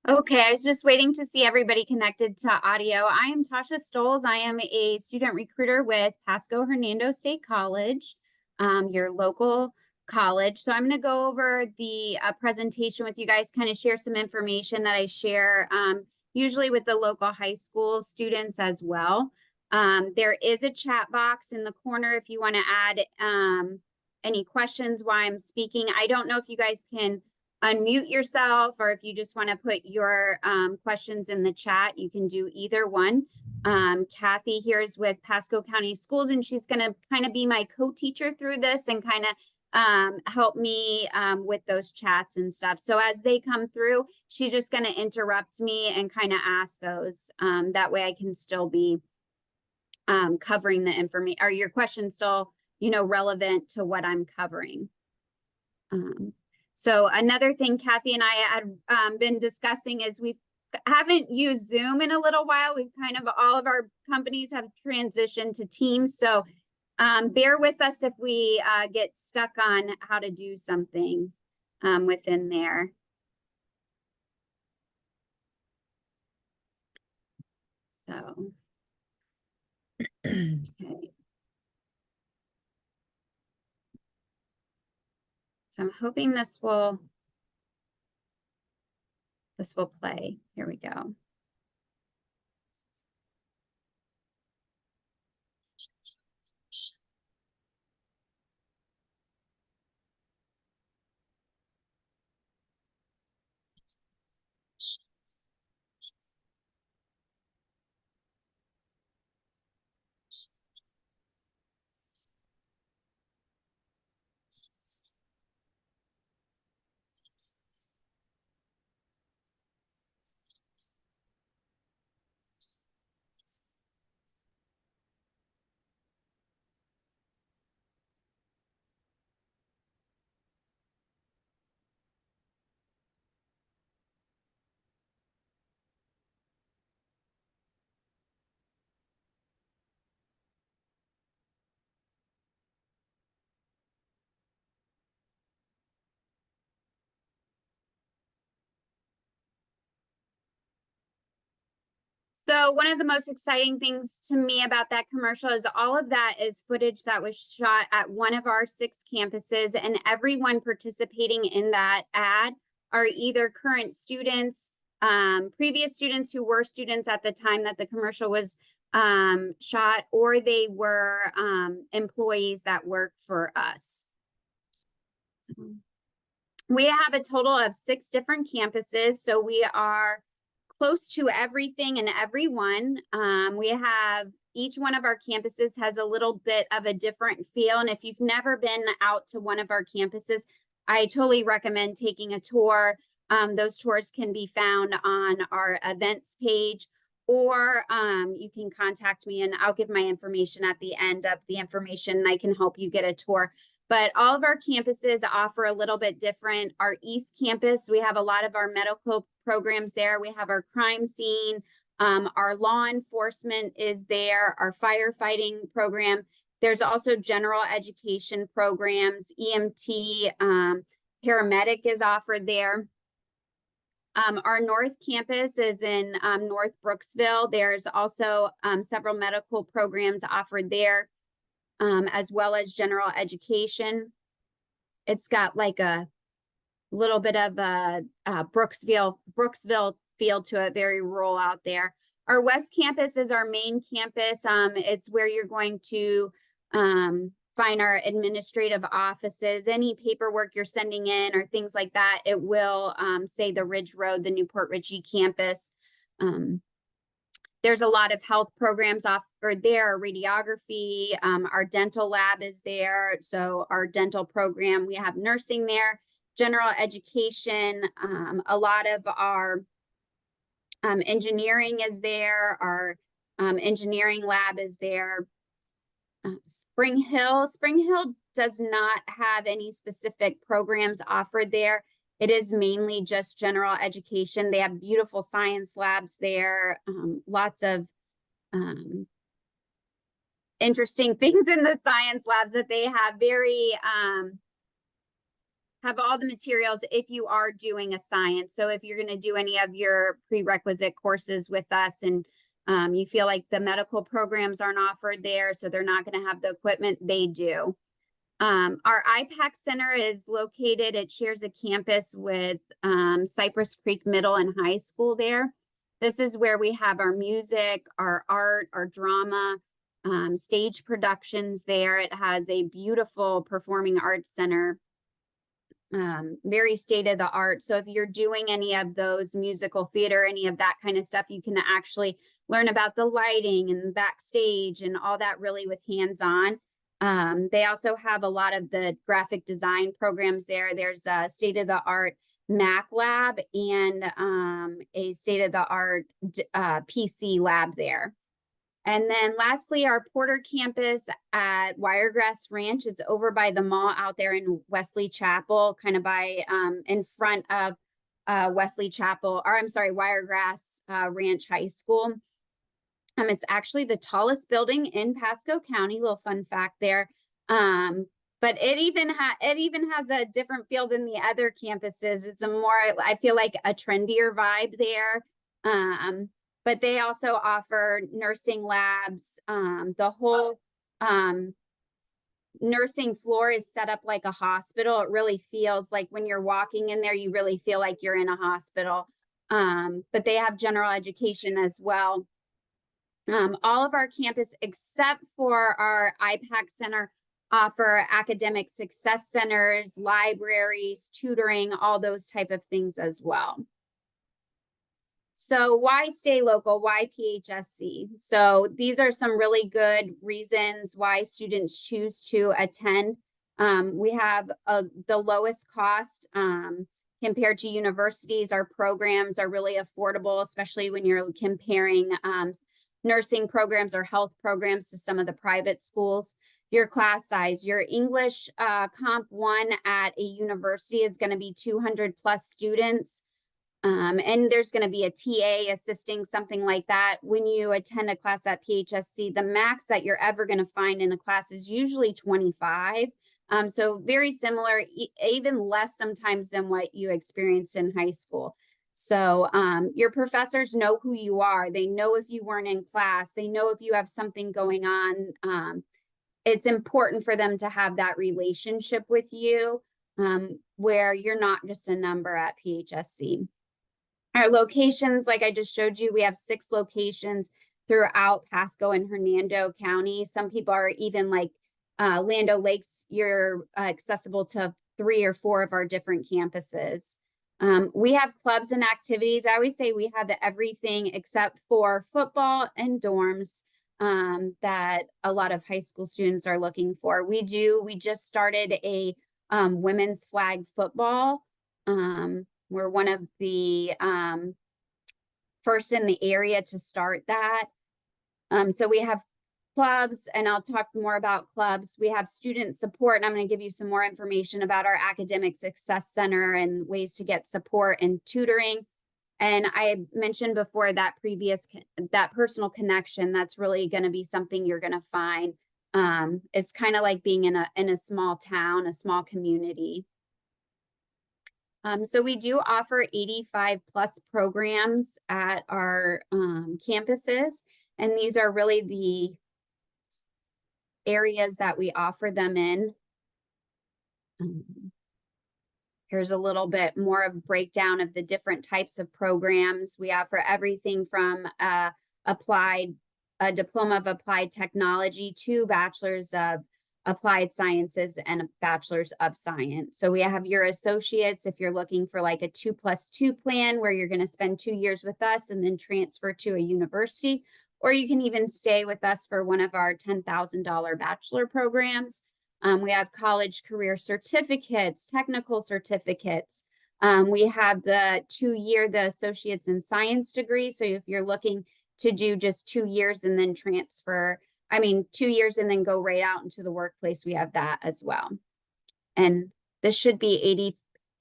Okay, I was just waiting to see everybody connected to audio. I am Tasha Stoles. I am a student recruiter with Pasco Hernando State College, your local college. So I'm going to go over the presentation with you guys, kind of share some information that I share usually with the local high school students as well. There is a chat box in the corner if you want to add any questions while I'm speaking. I don't know if you guys can unmute yourself, or if you just want to put your questions in the chat, you can do either one. Kathy here is with Pasco County Schools, and she's going to kind of be my co-teacher through this and kind of help me with those chats and stuff. So as they come through, she's just going to interrupt me and kind of ask those. That way I can still be covering the information. Are your questions still, relevant to what I'm covering? So another thing Kathy and I had been discussing is we haven't used Zoom in a little while. We've kind of, all of our companies have transitioned to Teams. So bear with us if we get stuck on how to do something within there. So, okay. So I'm hoping this will play. Here we go. So one of the most exciting things to me about that commercial is all of that is footage that was shot at one of our 6 campuses, and everyone participating in that ad are either current students, previous students who were students at the time that the commercial was shot, or they were employees that work for us. We have a total of 6 different campuses, so we are close to everything and everyone. We have, each one of our campuses has a little bit of a different feel. And if you've never been out to one of our campuses, I totally recommend taking a tour. Those tours can be found on our events page, or you can contact me and I'll give my information at the end of the information and I can help you get a tour. But all of our campuses offer a little bit different. Our East Campus, we have a lot of our medical programs there. We have our crime scene. Our law enforcement is there, our firefighting program. There's also general education programs, EMT, paramedic is offered there. Our North Campus is in North Brooksville. There's also several medical programs offered there, as well as general education. It's got like a little bit of a Brooksville feel to it, very rural out there. Our West Campus is our main campus. It's where you're going to find our administrative offices. Any paperwork you're sending in or things like that, it will say the Ridge Road, the Newport Richey campus. There's a lot of health programs offered there, radiography, our dental lab is there. So our dental program, we have nursing there, general education, a lot of our engineering is there, our engineering lab is there. Spring Hill does not have any specific programs offered there. It is mainly just general education. They have beautiful science labs there, lots of interesting things in the science labs that they have, very have all the materials if you are doing a science. So if you're going to do any of your prerequisite courses with us and you feel like the medical programs aren't offered there, so they're not going to have the equipment, they do. Our IPAC Center is located, it shares a campus with Cypress Creek Middle and High School there. This is where we have our music, our art, our drama, stage productions there. It has a beautiful performing arts center, very state of the art. So if you're doing any of those musical theater, any of that kind of stuff, you can actually learn about the lighting and backstage and all that really with hands-on. They also have a lot of the graphic design programs there. There's a state-of-the-art Mac lab and a state-of-the-art PC lab there. And then lastly, our Porter campus at Wiregrass Ranch. It's over by the mall out there in Wesley Chapel, kind of by in front of Wesley Chapel, or I'm sorry, Wiregrass Ranch High School. It's actually the tallest building in Pasco County. Little fun fact there. But it even has a different feel than the other campuses. It's a more, I feel like, a trendier vibe there. But they also offer nursing labs. The whole nursing floor is set up like a hospital. It really feels like when you're walking in there, you really feel like you're in a hospital. But they have general education as well. All of our campus, except for our IPAC Center, offer academic success centers, libraries, tutoring, all those type of things as well. So why stay local? Why PHSC? So these are some really good reasons why students choose to attend. We have the lowest cost compared to universities. Our programs are really affordable, especially when you're comparing nursing programs or health programs to some of the private schools. Your class size, your English Comp 1 at a university is going to be 200 plus students. And there's going to be a TA assisting, something like that. When you attend a class at PHSC, the max that you're ever going to find in a class is usually 25. So very similar, even less sometimes than what you experience in high school. So your professors know who you are. They know if you weren't in class. They know if you have something going on. It's important for them to have that relationship with you where you're not just a number at PHSC. Our locations, like I just showed you, we have 6 locations throughout Pasco and Hernando County. Some people are even like Land O'Lakes, you're accessible to 3 or 4 of our different campuses. We have clubs and activities. I always say we have everything except for football and dorms that a lot of high school students are looking for. We just started a women's flag football. We're one of the first in the area to start that. So we have clubs, and I'll talk more about clubs. We have student support, and I'm going to give you some more information about our Academic Success Center and ways to get support and tutoring. And I mentioned before that personal connection, that's really going to be something you're going to find. It's kind of like being in a small town, a small community. So we do offer 85 plus programs at our campuses, and these are really the areas that we offer them in. Here's a little bit more of a breakdown of the different types of programs. We offer everything from a diploma of applied technology to bachelor's of applied sciences and a bachelor's of science. So we have your associates if you're looking for like a 2+2 plan where you're going to spend 2 years with us and then transfer to a university, or you can even stay with us for one of our $10,000 bachelor programs. We have college career certificates, technical certificates. We have the 2-year, the associates in science degree. So if you're looking to do just 2 years and then 2 years and then go right out into the workplace, we have that as well. And this should be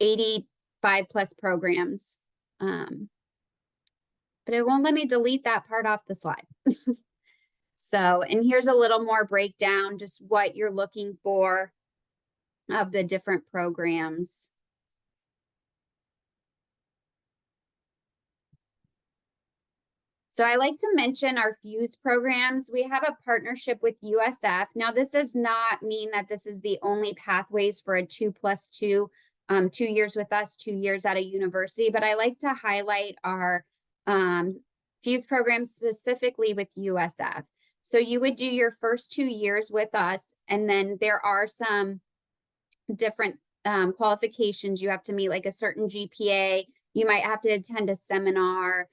85 plus programs. But it won't let me delete that part off the slide. So, and here's a little more breakdown, just what you're looking for. of the different programs. So I like to mention our Fuse programs. We have a partnership with USF. Now, this does not mean that this is the only pathways for a 2+2, 2 years with us, 2 years at a university, but I like to highlight our Fuse program specifically with USF. So you would do your first 2 years with us, and then there are some different qualifications you have to meet, like a certain GPA. You might have to attend a seminar,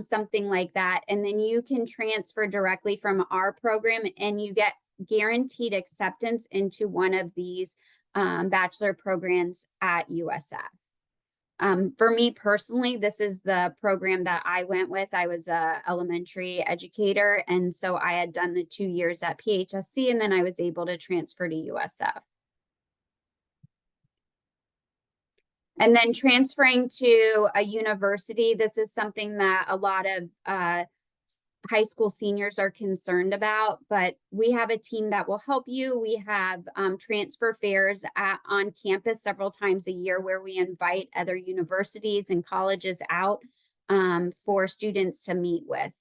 something like that. And then you can transfer directly from our program and you get guaranteed acceptance into one of these bachelor programs at USF. For me personally, this is the program that I went with. I was a elementary educator, and so I had done the 2 years at PHSC, and then I was able to transfer to USF. And then transferring to a university, this is something that a lot of high school seniors are concerned about, but we have a team that will help you. We have transfer fairs on campus several times a year where we invite other universities and colleges out for students to meet with.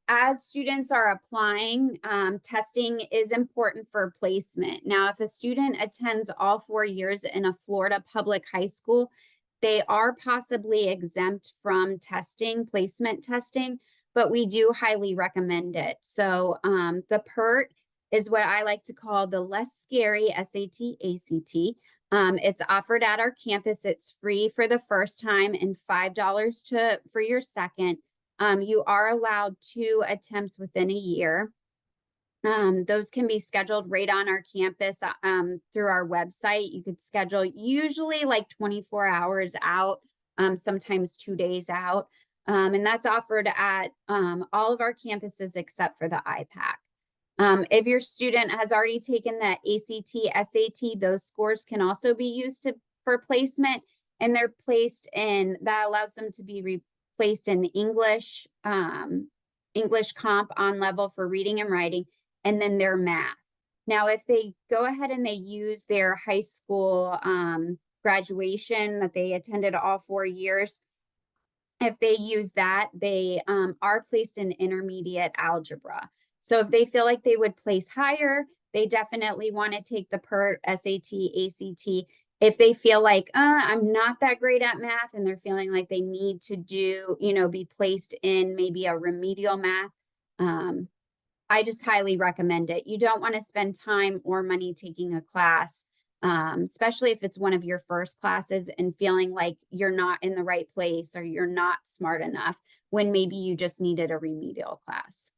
As students are applying, testing is important for placement. Now, if a student attends all 4 years in a Florida public high school, they are possibly exempt from testing, placement testing, but we do highly recommend it. So the PERT is what I like to call the less scary SAT, ACT. It's offered at our campus. It's free for the first time and $5 for your second. You are allowed 2 attempts within a year. Those can be scheduled right on our campus through our website. You could schedule usually like 24 hours out, sometimes 2 days out. And that's offered at all of our campuses except for the IPAC. If your student has already taken the ACT, SAT, those scores can also be used for placement, and they're placed in, that allows them to be placed in English, English comp on level for reading and writing, and then their math. Now, if they go ahead and they use their high school graduation that they attended all 4 years, if they use that, they are placed in intermediate algebra. So if they feel like they would place higher, they definitely want to take the PERT, SAT, ACT. If they feel like, I'm not that great at math, and they're feeling like they need to do, be placed in maybe a remedial math, I just highly recommend it. You don't want to spend time or money taking a class, especially if it's one of your first classes and feeling like you're not in the right place or you're not smart enough when maybe you just needed a remedial class.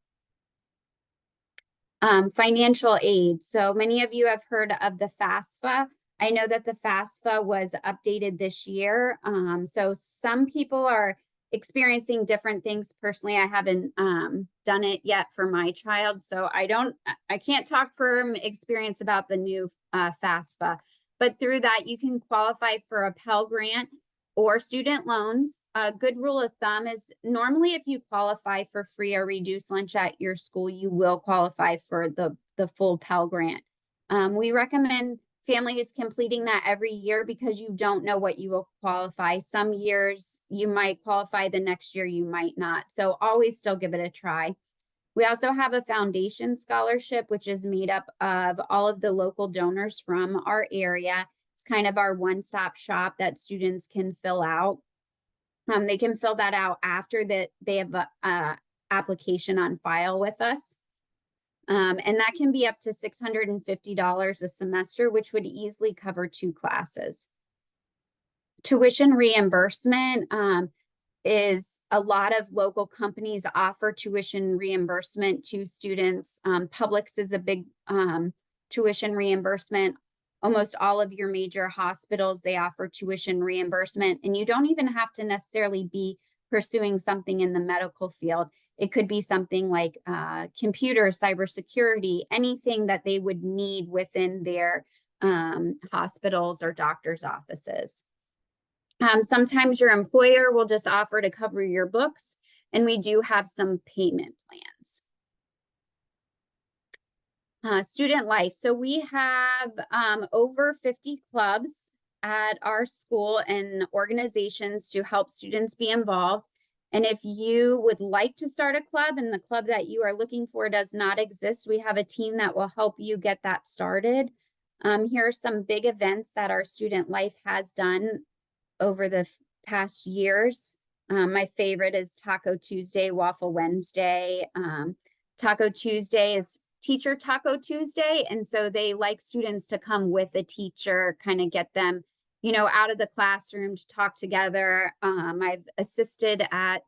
Financial aid. So many of you have heard of the FAFSA. I know that the FAFSA was updated this year. So some people are experiencing different things. Personally, I haven't done it yet for my child, so I can't talk from experience about the new FAFSA. But through that, you can qualify for a Pell Grant or student loans. A good rule of thumb is normally if you qualify for free or reduced lunch at your school, you will qualify for the full Pell Grant. We recommend families completing that every year because you don't know what you will qualify. Some years you might qualify, the next year you might not. So always still give it a try. We also have a foundation scholarship, which is made up of all of the local donors from our area. It's kind of our one-stop shop that students can fill out. They can fill that out after that they have a application on file with us. And that can be up to $650 a semester, which would easily cover 2 classes. Tuition reimbursement is a lot of local companies offer tuition reimbursement to students. Publix is a big tuition reimbursement. Almost all of your major hospitals, they offer tuition reimbursement, and you don't even have to necessarily be pursuing something in the medical field. It could be something like computer, cybersecurity, anything that they would need within their hospitals or doctor's offices. Sometimes your employer will just offer to cover your books, and we do have some payment plans. Student life. So we have over 50 clubs at our school and organizations to help students be involved. And if you would like to start a club and the club that you are looking for does not exist, we have a team that will help you get that started. Here are some big events that our student life has done over the past years. My favorite is Taco Tuesday, Waffle Wednesday. Taco Tuesday is Teacher Taco Tuesday. And so they like students to come with a teacher, kind of get them, out of the classroom to talk together. I've assisted at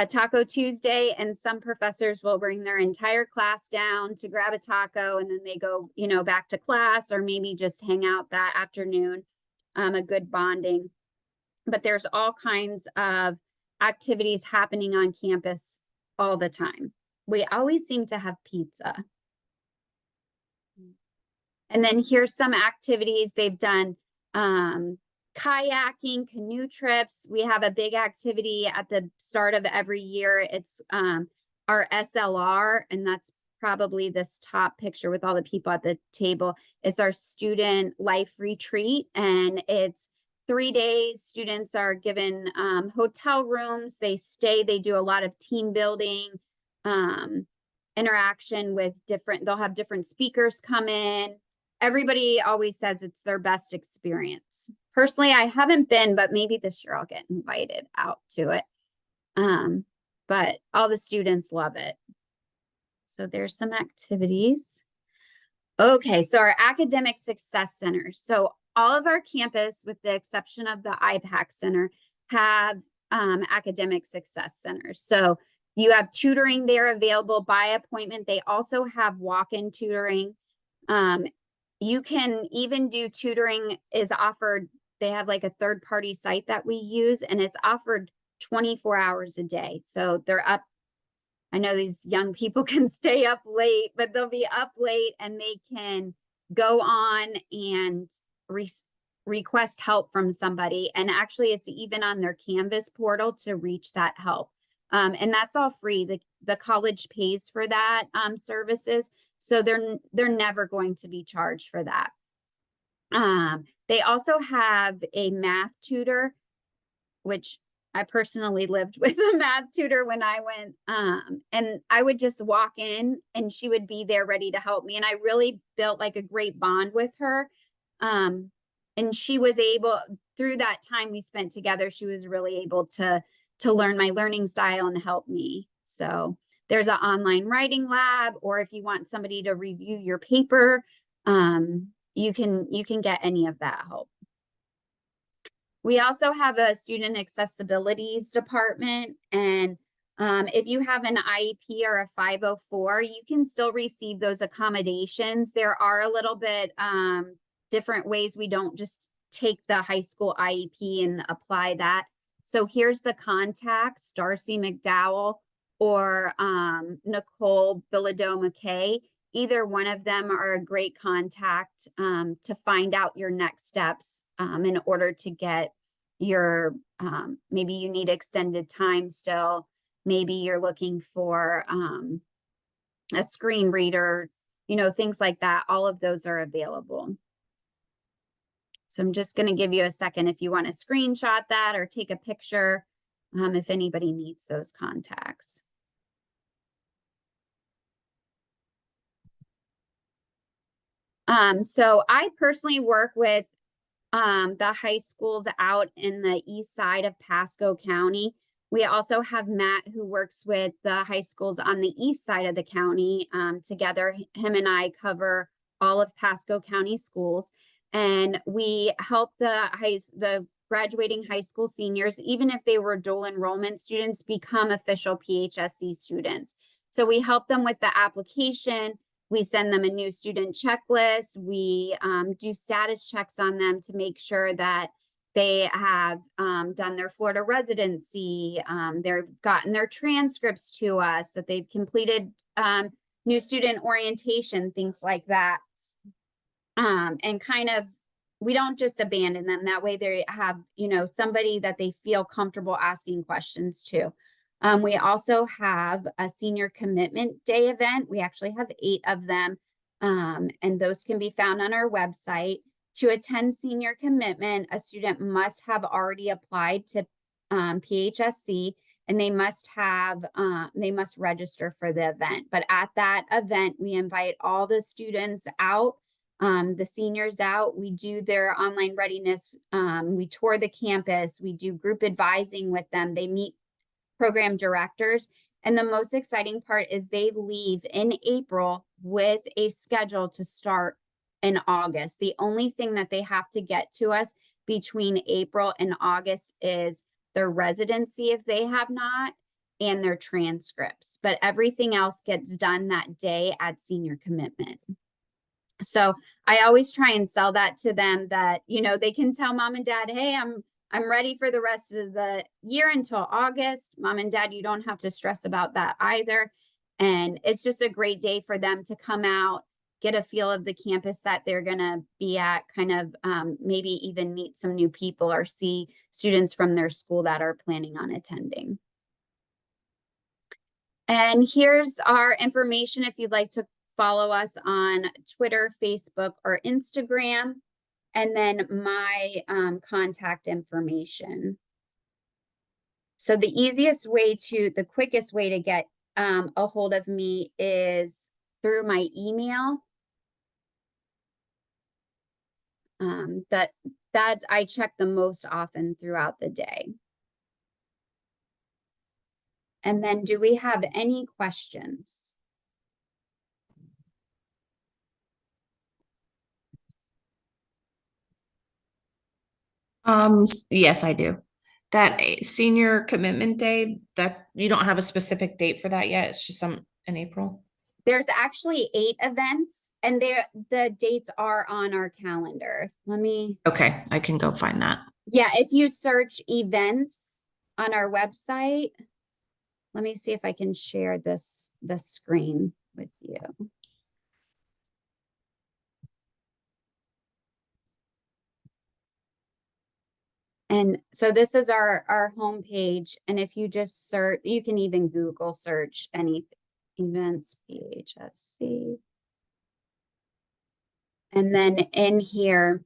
Taco Tuesday, and some professors will bring their entire class down to grab a taco, and then they go, back to class, or maybe just hang out that afternoon. A good bonding. But there's all kinds of activities happening on campus all the time. We always seem to have pizza. And then here's some activities they've done. Kayaking, canoe trips. We have a big activity at the start of every year. It's our SLR, and that's probably this top picture with all the people at the table. It's our student life retreat, and it's 3 days. Students are given hotel rooms. They stay. They do a lot of team building, interaction with they'll have different speakers come in. Everybody always says it's their best experience. Personally, I haven't been, but maybe this year I'll get invited out to it. But all the students love it. So there's some activities. Okay, so our academic success centers. So all of our campus, with the exception of the IPAC Center, have academic success centers. So you have tutoring there available by appointment. They also have walk-in tutoring. You can even do tutoring is offered. They have like a third-party site that we use, and it's offered 24 hours a day. So they're up. I know these young people can stay up late, but they'll be up late and they can go on and request help from somebody. And actually, it's even on their Canvas portal to reach that help. And that's all free. The college pays for that services. So they're never going to be charged for that. They also have a math tutor, which I personally lived with a math tutor when I went, and I would just walk in and she would be there ready to help me. And I really built like a great bond with her. And she was able, through that time we spent together, she was really able to learn my learning style and help me. So there's an online writing lab, or if you want somebody to review your paper, you can get any of that help. We also have a student accessibilities department, and if you have an IEP or a 504, you can still receive those accommodations. There are a little bit different ways. We don't just take the high school IEP and apply that. So here's the contacts: Darcy McDowell or Nicole Bilodeau-McKay. Either one of them are a great contact to find out your next steps in order to get your, maybe you need extended time still. Maybe you're looking for a screen reader, things like that. All of those are available. So I'm just going to give you a second if you want to screenshot that or take a picture if anybody needs those contacts. So I personally work with the high schools out in the east side of Pasco County. We also have Matt, who works with the high schools on the east side of the county. Together, him and I cover all of Pasco County schools, and we help the graduating high school seniors, even if they were dual enrollment students, become official PHSC students. So we help them with the application. We send them a new student checklist. We do status checks on them to make sure that they have done their Florida residency, they've gotten their transcripts to us, that they've completed new student orientation, things like that. And kind of, we don't just abandon them. That way they have, somebody that they feel comfortable asking questions to. We also have a senior commitment day event. We actually have 8 of them. And those can be found on our website. To attend senior commitment, a student must have already applied to PHSC, and they must register for the event. But at that event, we invite all the students out, the seniors out. We do their online readiness. We tour the campus. We do group advising with them. They meet program directors. And the most exciting part is they leave in April with a schedule to start in August. The only thing that they have to get to us between April and August is their residency, if they have not, and their transcripts. But everything else gets done that day at senior commitment. So I always try and sell that to them, that, you know, they can tell mom and dad, hey, I'm ready for the rest of the year until August. Mom and dad, you don't have to stress about that either. And it's just a great day for them to come out, get a feel of the campus that they're going to be at, kind of maybe even meet some new people or see students from their school that are planning on attending. And here's our information if you'd like to follow us on Twitter, Facebook, or Instagram, and then my contact information. So the quickest way to get a hold of me is through my email. That's I check the most often throughout the day. And then, do we have any questions? Yes, I do. That senior commitment day, that you don't have a specific date for that yet. It's just in April. There's actually 8 events, and the dates are on our calendar. Okay, I can go find that. Yeah, if you search events on our website, let me see if I can share the screen with you. And so this is our homepage. And if you just search, you can even Google search any events, PHSC. And then in here,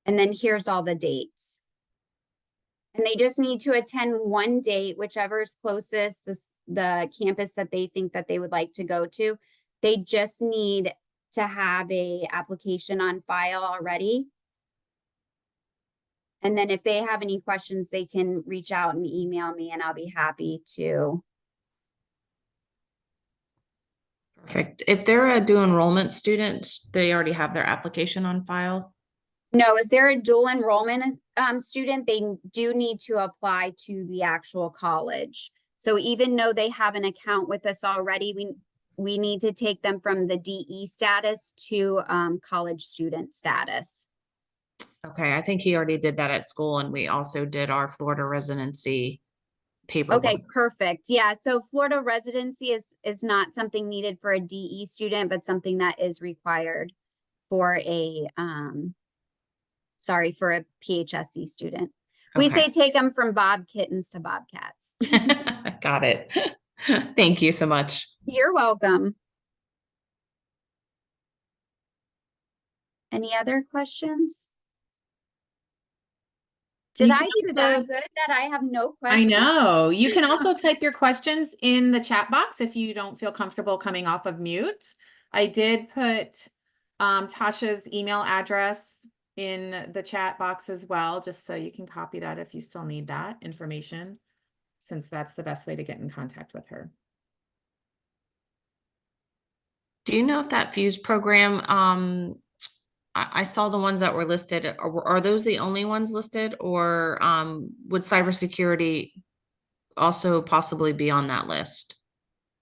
and then here's all the dates. And they just need to attend one date, whichever is closest, the campus that they think that they would like to go to. They just need to have a application on file already. And then if they have any questions, they can reach out and email me, and I'll be happy to. Perfect. If they're a dual enrollment student, they already have their application on file? No, if they're a dual enrollment student, they do need to apply to the actual college. So even though they have an account with us already, we need to take them from the DE status to college student status. Okay, I think he already did that at school, and we also did our Florida residency paperwork. Okay, perfect. Yeah, so Florida residency is not something needed for a DE student, but something that is required for a for a PHSC student. We say take them from Bob Kittens to Bobcats. Got it. Thank you so much. You're welcome. Any other questions? Did I do that good that I have no questions? I know. You can also type your questions in the chat box if you don't feel comfortable coming off of mute. I did put Tasha's email address in the chat box as well, just so you can copy that if you still need that information, since that's the best way to get in contact with her. Do you know if that Fuse program, I saw the ones that were listed, are those the only ones listed, or would cybersecurity also possibly be on that list?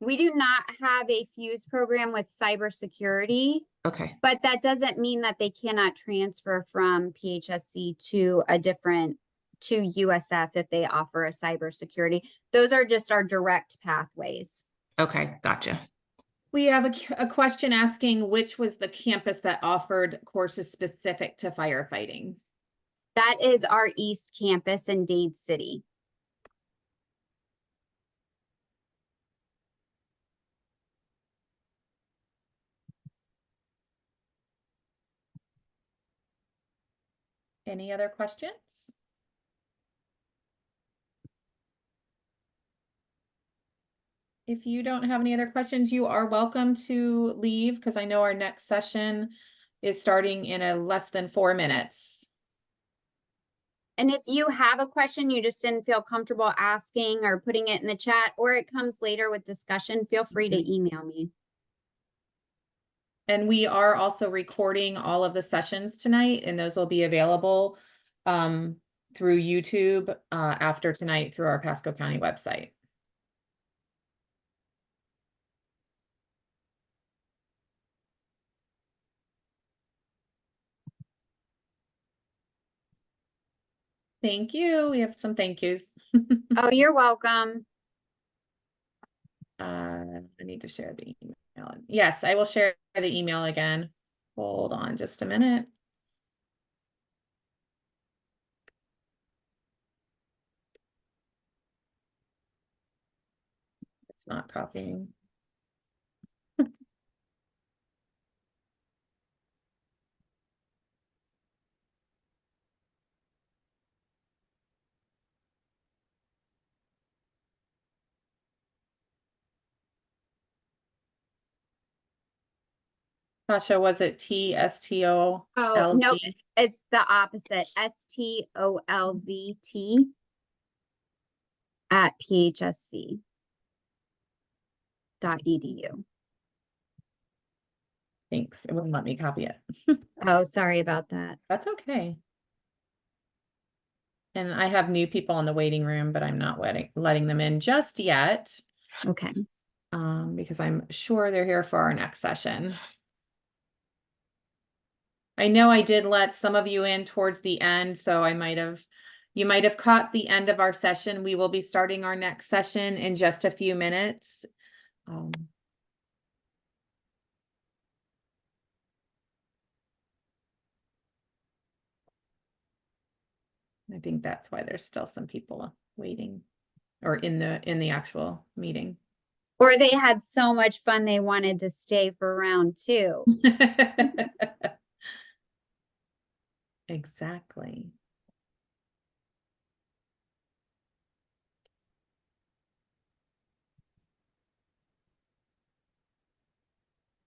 We do not have a Fuse program with cybersecurity. Okay. But that doesn't mean that they cannot transfer from PHSC to USF if they offer a cybersecurity. Those are just our direct pathways. Okay, gotcha. We have a question asking which was the campus that offered courses specific to firefighting. That is our East Campus in Dade City. Any other questions? If you don't have any other questions, you are welcome to leave because I know our next session is starting in a less than 4 minutes. And if you have a question you just didn't feel comfortable asking or putting it in the chat, or it comes later with discussion, feel free to email me. And we are also recording all of the sessions tonight, and those will be available through YouTube after tonight through our Pasco County website. Thank you. We have some thank yous. Oh, you're welcome. I need to share the email. Yes, I will share the email again. Hold on just a minute. It's not copying. Tasha, was it TSTO? Oh, no, it's the opposite. STOLVT at phsc.edu. Thanks. It wouldn't let me copy it. Oh, sorry about that. That's okay. And I have new people in the waiting room, but I'm not letting them in just yet. Okay. Because I'm sure they're here for our next session. I know I did let some of you in towards the end, so you might have caught the end of our session. We will be starting our next session in just a few minutes. I think that's why there's still some people waiting or in the actual meeting. Or they had so much fun they wanted to stay for round 2. Exactly.